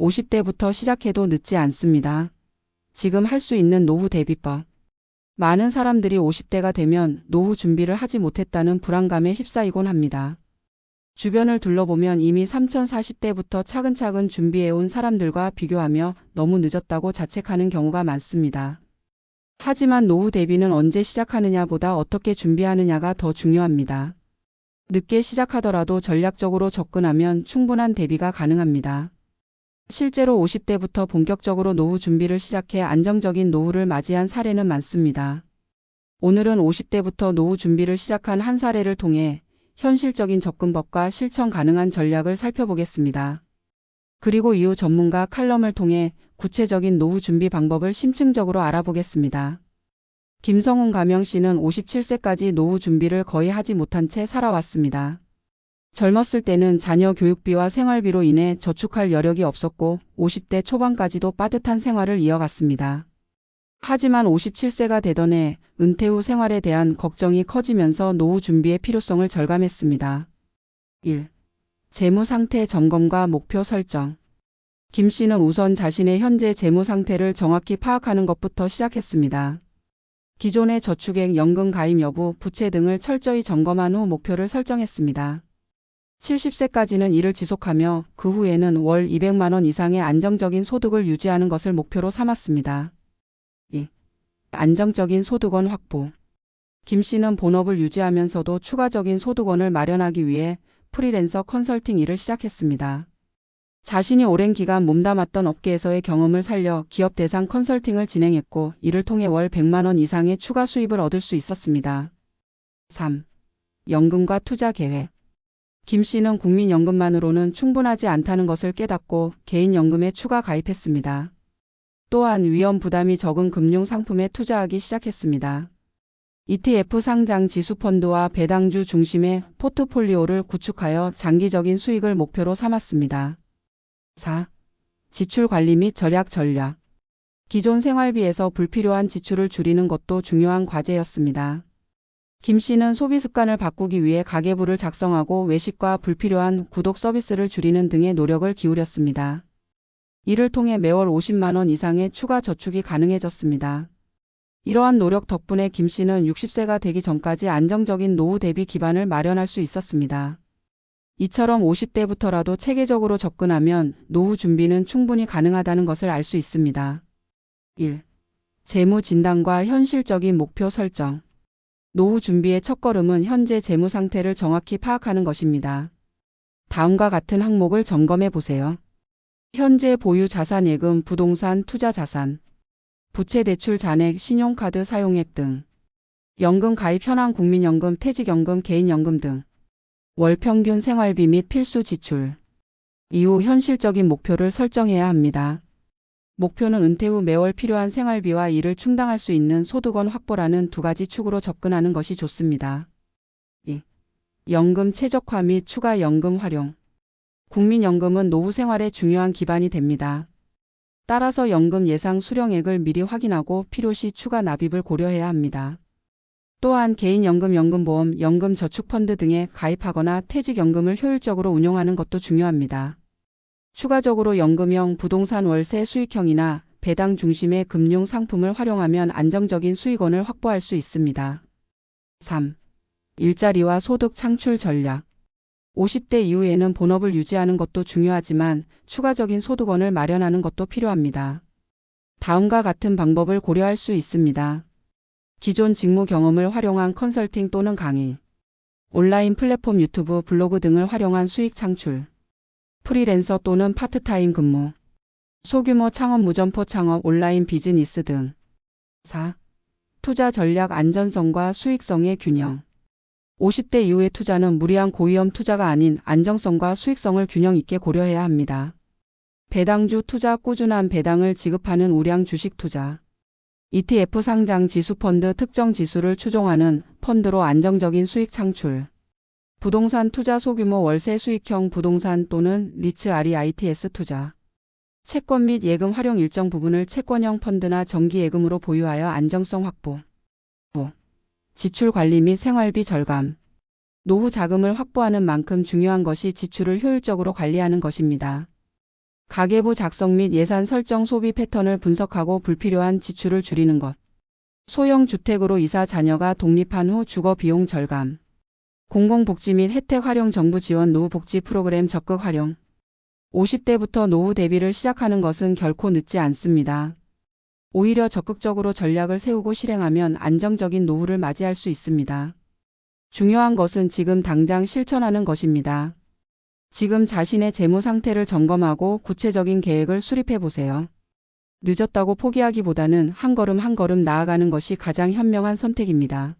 50대부터 시작해도 늦지 않습니다. 지금 할 수 있는 노후 대비법. 많은 사람들이 50대가 되면 노후 준비를 하지 못했다는 불안감에 휩싸이곤 합니다. 주변을 둘러보면 이미 3040대부터 차근차근 준비해온 사람들과 비교하며 너무 늦었다고 자책하는 경우가 많습니다. 하지만 노후 대비는 언제 시작하느냐보다 어떻게 준비하느냐가 더 중요합니다. 늦게 시작하더라도 전략적으로 접근하면 충분한 대비가 가능합니다. 실제로 50대부터 본격적으로 노후 준비를 시작해 안정적인 노후를 맞이한 사례는 많습니다. 오늘은 50대부터 노후 준비를 시작한 한 사례를 통해 현실적인 접근법과 실천 가능한 전략을 살펴보겠습니다. 그리고 이후 전문가 칼럼을 통해 구체적인 노후 준비 방법을 심층적으로 알아보겠습니다. 김성훈 가명 씨는 57세까지 노후 준비를 거의 하지 못한 채 살아왔습니다. 젊었을 때는 자녀 교육비와 생활비로 인해 저축할 여력이 없었고 50대 초반까지도 빠듯한 생활을 이어갔습니다. 하지만 57세가 되던 해 은퇴 후 생활에 대한 걱정이 커지면서 노후 준비의 필요성을 절감했습니다. 1. 재무 상태 점검과 목표 설정. 김 씨는 우선 자신의 현재 재무 상태를 정확히 파악하는 것부터 시작했습니다. 기존의 저축액, 연금 가입 여부, 부채 등을 철저히 점검한 후 목표를 설정했습니다. 70세까지는 이를 지속하며 그 후에는 월 200만 원 이상의 안정적인 소득을 유지하는 것을 목표로 삼았습니다. 2. 안정적인 소득원 확보. 김 씨는 본업을 유지하면서도 추가적인 소득원을 마련하기 위해 프리랜서 컨설팅 일을 시작했습니다. 자신이 오랜 기간 몸담았던 업계에서의 경험을 살려 기업 대상 컨설팅을 진행했고 이를 통해 월 100만 원 이상의 추가 수입을 얻을 수 있었습니다. 3. 연금과 투자 계획. 김 씨는 국민연금만으로는 충분하지 않다는 것을 깨닫고 개인연금에 추가 가입했습니다. 또한 위험 부담이 적은 금융 상품에 투자하기 시작했습니다. ETF 상장 지수펀드와 배당주 중심의 포트폴리오를 구축하여 장기적인 수익을 목표로 삼았습니다. 4. 지출 관리 및 절약 전략. 기존 생활비에서 불필요한 지출을 줄이는 것도 중요한 과제였습니다. 김 씨는 소비 습관을 바꾸기 위해 가계부를 작성하고 외식과 불필요한 구독 서비스를 줄이는 등의 노력을 기울였습니다. 이를 통해 매월 50만 원 이상의 추가 저축이 가능해졌습니다. 이러한 노력 덕분에 김 씨는 60세가 되기 전까지 안정적인 노후 대비 기반을 마련할 수 있었습니다. 이처럼 50대부터라도 체계적으로 접근하면 노후 준비는 충분히 가능하다는 것을 알 수 있습니다. 1. 재무 진단과 현실적인 목표 설정. 노후 준비의 첫걸음은 현재 재무 상태를 정확히 파악하는 것입니다. 다음과 같은 항목을 점검해 보세요. 현재 보유 자산 예금, 부동산, 투자 자산, 부채 대출 잔액, 신용카드 사용액 등, 연금 가입 현황, 국민연금, 퇴직연금, 개인연금 등, 월 평균 생활비 및 필수 지출. 이후 현실적인 목표를 설정해야 합니다. 목표는 은퇴 후 매월 필요한 생활비와 이를 충당할 수 있는 소득원 확보라는 두 가지 축으로 접근하는 것이 좋습니다. 2. 연금 최적화 및 추가 연금 활용. 국민연금은 노후 생활의 중요한 기반이 됩니다. 따라서 연금 예상 수령액을 미리 확인하고 필요시 추가 납입을 고려해야 합니다. 또한 개인연금, 연금보험, 연금저축펀드 등에 가입하거나 퇴직연금을 효율적으로 운용하는 것도 중요합니다. 추가적으로 연금형, 부동산 월세 수익형이나 배당 중심의 금융 상품을 활용하면 안정적인 수익원을 확보할 수 있습니다. 3. 일자리와 소득 창출 전략. 50대 이후에는 본업을 유지하는 것도 중요하지만 추가적인 소득원을 마련하는 것도 필요합니다. 다음과 같은 방법을 고려할 수 있습니다. 기존 직무 경험을 활용한 컨설팅 또는 강의, 온라인 플랫폼 유튜브, 블로그 등을 활용한 수익 창출, 프리랜서 또는 파트타임 근무, 소규모 창업, 무점포 창업, 온라인 비즈니스 등. 4. 투자 전략 안전성과 수익성의 균형. 50대 이후의 투자는 무리한 고위험 투자가 아닌 안정성과 수익성을 균형 있게 고려해야 합니다. 배당주 투자, 꾸준한 배당을 지급하는 우량 주식 투자, ETF 상장 지수펀드, 특정 지수를 추종하는 펀드로 안정적인 수익 창출, 부동산 투자, 소규모 월세 수익형 부동산 또는 리츠 REITs 투자, 채권 및 예금 활용, 일정 부분을 채권형 펀드나 정기예금으로 보유하여 안정성 확보. 5. 지출 관리 및 생활비 절감. 노후 자금을 확보하는 만큼 중요한 것이 지출을 효율적으로 관리하는 것입니다. 가계부 작성 및 예산 설정 소비 패턴을 분석하고 불필요한 지출을 줄이는 것. 소형 주택으로 이사 자녀가 독립한 후 주거 비용 절감. 공공복지 및 혜택 활용 정부 지원 노후 복지 프로그램 적극 활용. 50대부터 노후 대비를 시작하는 것은 결코 늦지 않습니다. 오히려 적극적으로 전략을 세우고 실행하면 안정적인 노후를 맞이할 수 있습니다. 중요한 것은 지금 당장 실천하는 것입니다. 지금 자신의 재무 상태를 점검하고 구체적인 계획을 수립해 보세요. 늦었다고 포기하기보다는 한 걸음 한 걸음 나아가는 것이 가장 현명한 선택입니다.